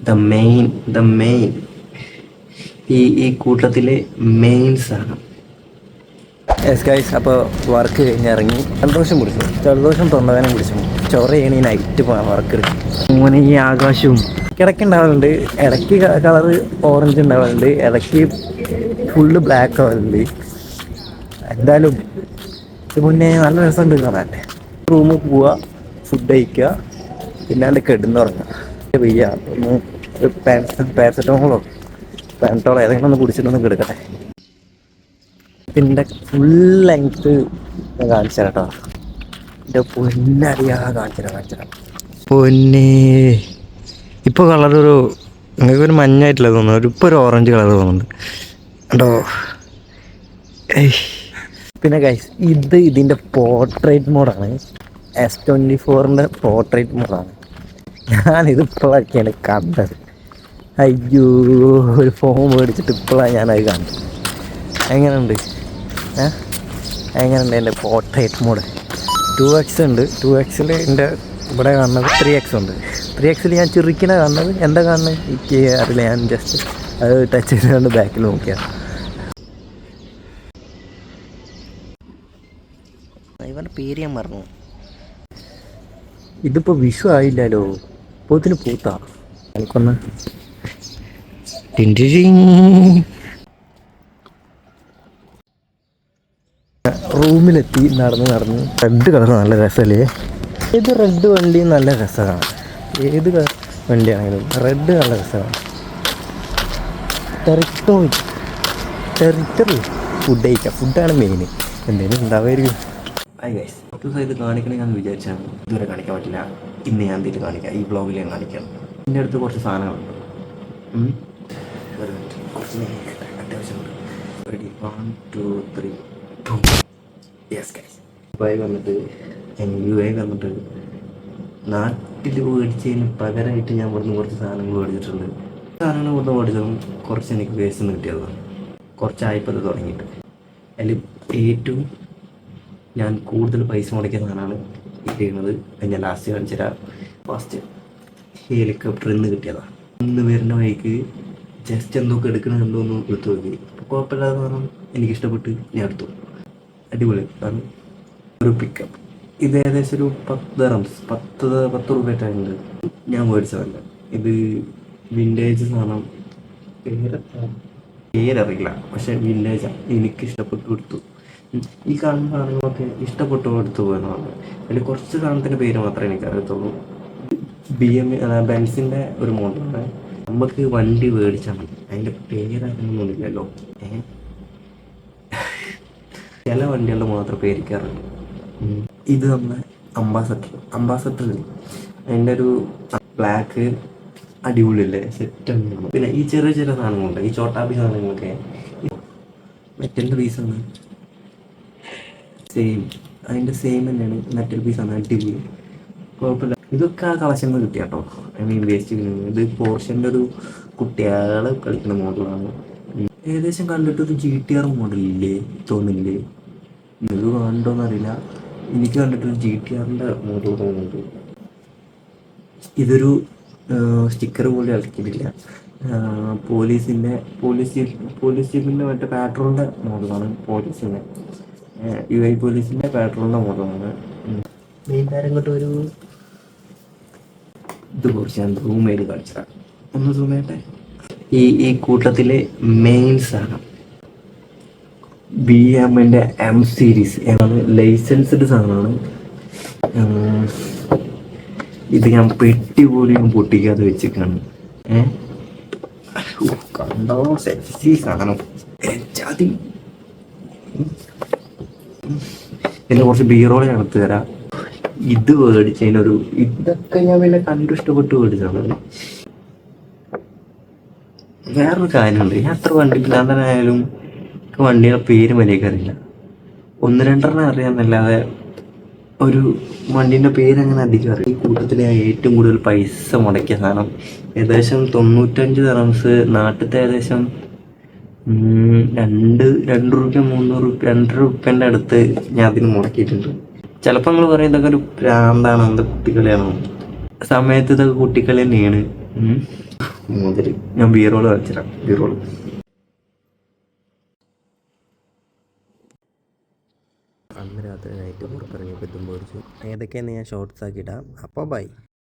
The main the main ഈ കൂട്ടത്തിലെ main സാധനം. യെസ് ഗൈസ്, അപ്പോൾ വർക്ക് കഴിഞ്ഞ് ഇറങ്ങി. ജലദോഷം തൊണ്ടവേദന പിടിച്ചു. ചൊറയാണ് ഈ നൈറ്റ് വർക്ക്. അങ്ങനെ ഈ ആകാശവും ഇടയ്ക്ക് ഉണ്ടാവാറുണ്ട്. ഇടയ്ക്ക് കളറ് ഓറഞ്ച് ഉണ്ടാവാറുണ്ട്, ഇടയ്ക്ക് ഫുള്ള് ബ്ലാക്ക് ആവാറുണ്ട്. എന്തായാലും ഇത് മുന്നേ നല്ല രസമുണ്ട് കാണാൻ. റൂമിൽ പോവുക, ഫുഡ് കഴിക്കുക, പിന്നാണ്ട് കിടന്നുറങ്ങുക. വയ്യ, ഒന്ന് ഒരു പാരസെറ്റമോളോ പാൻറ്റോളോ ഏതെങ്കിലും ഒന്ന് കുടിച്ചിട്ടൊന്ന് കിടക്കട്ടെ. ഇതിൻ്റെ ഫുൾ ലെങ്ത്ത് ഞാൻ കാണിച്ചു തരാം കേട്ടോ. എൻ്റെ പൊന്നറിയാ കാണിച്ചു തരാം. പൊന്നേ, ഇപ്പോൾ കളറൊരു നിങ്ങൾക്കൊരു മഞ്ഞായിട്ടില്ല തോന്നുന്നു, ഇപ്പോൾ ഒരു ഓറഞ്ച് കളർ തോന്നുന്നുണ്ട് കേട്ടോ. പിന്നെ ഗൈസ്, ഇതിൻ്റെ പോർട്രേറ്റ് മോഡാണ്. S24 portrait മോഡാണ്. ഞാനിത് ഇപ്പോഴൊക്കെയാണ് കണ്ടത്. അയ്യോ, ഒരു ഫോൺ മേടിച്ചിട്ട് ഇപ്പോഴാണ് ഞാനത് കണ്ടത്. എങ്ങനെയുണ്ട് എൻ്റെ പോർട്രേറ്റ് മോഡ്? 2x ഉണ്ട്. 2xൽ എൻ്റെ ഇവിടെ കാണുന്നത് 3x ഉണ്ട്. 3xൽ ഞാൻ ചിരിക്കണ കാണുന്നത്. എന്താ കാണുന്നത് എനിക്ക് അറിയില്ല. ഞാൻ ജസ്റ്റ് അത് ടച്ച് ചെയ്തുകൊണ്ട് ബാക്കിൽ നോക്കിയാണ്. ഇവൻ്റെ പേര് ഞാൻ മറന്നു. ഇതിപ്പോൾ വിഷു ആയില്ലല്ലോ, പോത്തിന് പൂത്താ എനിക്കൊന്ന്. റൂമിലെത്തി. നടന്ന് റെഡ് കളർ നല്ല രസമല്ലേ? ഏത് റെഡ് വണ്ടി നല്ല രസമാണ്. ഏത് വണ്ടിയാണെങ്കിലും റെഡ് നല്ല രസമാണ്. ടെറിറ്ററി ഫുഡ് കഴിക്കാം. ഫുഡാണ് മെയിൻ. എന്തെങ്കിലും ഉണ്ടാവുമായിരിക്കും. കുറച്ച് ദിവസം ഇത് കാണിക്കണേ ഞാൻ വിചാരിച്ചാണ്. ഇതുവരെ കാണിക്കാൻ പറ്റില്ല. ഇന്ന് ഞാൻ എന്തെങ്കിലും കാണിക്കാം. ഈ വ്ളോഗിൽ ഞാൻ കാണിക്കാം. എൻ്റെ അടുത്ത് കുറച്ച് സാധനങ്ങളുണ്ട്. കുറച്ച് അത്യാവശ്യമുണ്ട്. റെഡി, 1 2 3. യെസ് ഗൈസ്, വന്നിട്ട് നാട്ടിൽ മേടിച്ചതിന് പകരമായിട്ട് ഞാൻ ഇവിടുന്ന് കുറച്ച് സാധനങ്ങൾ മേടിച്ചിട്ടുണ്ട്. സാധനങ്ങൾ ഇവിടുന്ന് മേടിച്ചതും കുറച്ച് എനിക്ക് വേസ്റ്റ് നിന്ന് കിട്ടിയതാണ്. കുറച്ചായപ്പോൾ അത് തുടങ്ങിയിട്ട്. അതിൽ ഏറ്റവും ഞാൻ കൂടുതൽ പൈസ മുടക്കിയ സാധനമാണ് കിട്ടിയിരുന്നത്. ഞാൻ ലാസ്റ്റ് കാണിച്ചുതരാം. ഫസ്റ്റ് ഹെലികോപ്റ്ററിൽ നിന്ന് കിട്ടിയതാണ്. ഇന്ന് വരുന്ന വഴിക്ക് ജസ്റ്റ് എന്തൊക്കെ എടുക്കണമെന്തോന്ന് എടുത്തു നോക്കി. കുഴപ്പമില്ലാതെ സാധനം എനിക്കിഷ്ടപ്പെട്ട് ഞാൻ എടുത്തു. അടിപൊളി. കാരണം ഒരു പിക്കപ്പ് ഇത് ഏകദേശം ഒരു 10 രൂപയായിട്ടുണ്ട്. ഞാൻ മേടിച്ചതല്ല. ഇത് വിൻറ്റേജ് സാധനം. പേരറിയില്ല, പക്ഷെ വിൻറ്റേജാണ്. എനിക്കിഷ്ടപ്പെട്ടു എടുത്തു. ഈ കാണുന്ന സാധനങ്ങളൊക്കെ ഇഷ്ടപ്പെട്ടു എടുത്തു പോയെന്നാണ്. അതിൽ കുറച്ച് സാധനത്തിൻ്റെ പേര് മാത്രമേ എനിക്കറിയത്തുള്ളൂ. ബെൻസിൻ്റെ ഒരു മോഡലാണ്. നമുക്ക് വണ്ടി മേടിച്ചാൽ മതി, അതിൻ്റെ പേരറിയൊന്നുമില്ലല്ലോ. ചില വണ്ടികളുടെ മാത്രം പേരിക്കാറുണ്ട്. ഇത് നമ്മളെ അംബാസഡർ അതിൻ്റെ ഒരു ബ്ലാക്ക് അടിപൊളിയല്ലേ, സെറ്റാണ്. പിന്നെ ഈ ചെറിയ സാധനങ്ങളുണ്ട്, ഈ ചോട്ടാബി സാധനങ്ങളൊക്കെ മെറ്റലിൻ്റെ പീസാണ്. അതിൻ്റെ സെയിം തന്നെയാണ്, മെറ്റൽ പീസാണ്. അടിപൊളി, കുഴപ്പമില്ല. ഇതൊക്കെ ആ കളക്ഷനിൽ കിട്ടിയ കേട്ടോ. വേസ്റ്റ്. ഇത് പോർഷൻ്റെ ഒരു കുട്ടികളെ കളിക്കുന്ന മോഡലാണ്. ഏകദേശം കണ്ടിട്ട് ഒരു GTR മോഡലില്ലേ തോന്നില്ലേ? ഇത് കണ്ടോന്നറിയില്ല. എനിക്ക് കണ്ടിട്ടൊരു GTRൻ്റെ മോഡൽ തോന്നുന്നുണ്ട്. ഇതൊരു സ്റ്റിക്കർ പോലും ഇറക്കിയിട്ടില്ല. പോലീസ് ജീപ്പിൻ്റെ മറ്റേ പാട്രോളിൻ്റെ മോഡലാണ്. പോലീസിൻ്റെ UI പോലീസിൻ്റെ പാട്രോളിൻ്റെ മോഡലാണ്. മെയിൻ കാര്യം കൊണ്ട് ഒരു ഇത് കുറച്ച് ഞാൻ റൂമേഡ് കാണിച്ചാൽ ഒന്ന് സൂമേട്ടെ. ഈ കൂട്ടത്തിലെ മെയിൻ സാധനം BMW M സീരീസ് എന്നാണ്. ലൈസൻസ്ഡ് സാധനമാണ്. ഇത് ഞാൻ പെട്ടി പോലും പൊട്ടിക്കാതെ വെച്ചിട്ടാണ്. കണ്ടോ സെക്സി സാധനം. പിന്നെ കുറച്ച് ബീറോൾ ഞാൻ എടുത്തു തരാം. ഇത് മേടിച്ചതിനൊരു ഇതൊക്കെ ഞാൻ പിന്നെ കണ്ടു ഇഷ്ടപ്പെട്ട് മേടിച്ചാണ്. വേറൊരു കാര്യമുണ്ട്, ഞാൻ അത്ര വണ്ടി പിന്നാന്തനായാലും വണ്ടിയുടെ പേര് മര്യാദക്കറിയില്ല. 1-2 അറിയാമെന്നല്ലാതെ ഒരു വണ്ടീൻ്റെ പേര് അങ്ങനെ അധികം അറിയാം. ഈ കൂട്ടത്തിൽ ഞാൻ ഏറ്റവും കൂടുതൽ പൈസ മുടക്കിയ സാധനം ഏകദേശം 95 ദിർഹംസ്. നാട്ടിലത്തെ ഏകദേശം 2 രൂപ 3 രൂപ 2 രൂപേൻ്റെ അടുത്ത് ഞാൻ അതിന് മുടക്കിയിട്ടുണ്ട്. ചിലപ്പോൾ നമ്മൾ പറയും ഇതൊക്കെ ഒരു പ്രാന്താണ്, എന്താ കുട്ടിക്കളിയാണോ? സമയത്ത് ഇതൊക്കെ കുട്ടിക്കളി തന്നെയാണ്. മുതൽ ഞാൻ ബീറോള് കാണിച്ചുതരാം. ബീറോള് അന്ന് രാത്രി നൈറ്റ് പുറത്തിറങ്ങിയപ്പോൾ ഇതും മേടിച്ചു. ഏതൊക്കെയാണെന്ന് ഞാൻ ഷോർട്സ് ആക്കി ഇടാം. അപ്പോൾ ബൈ.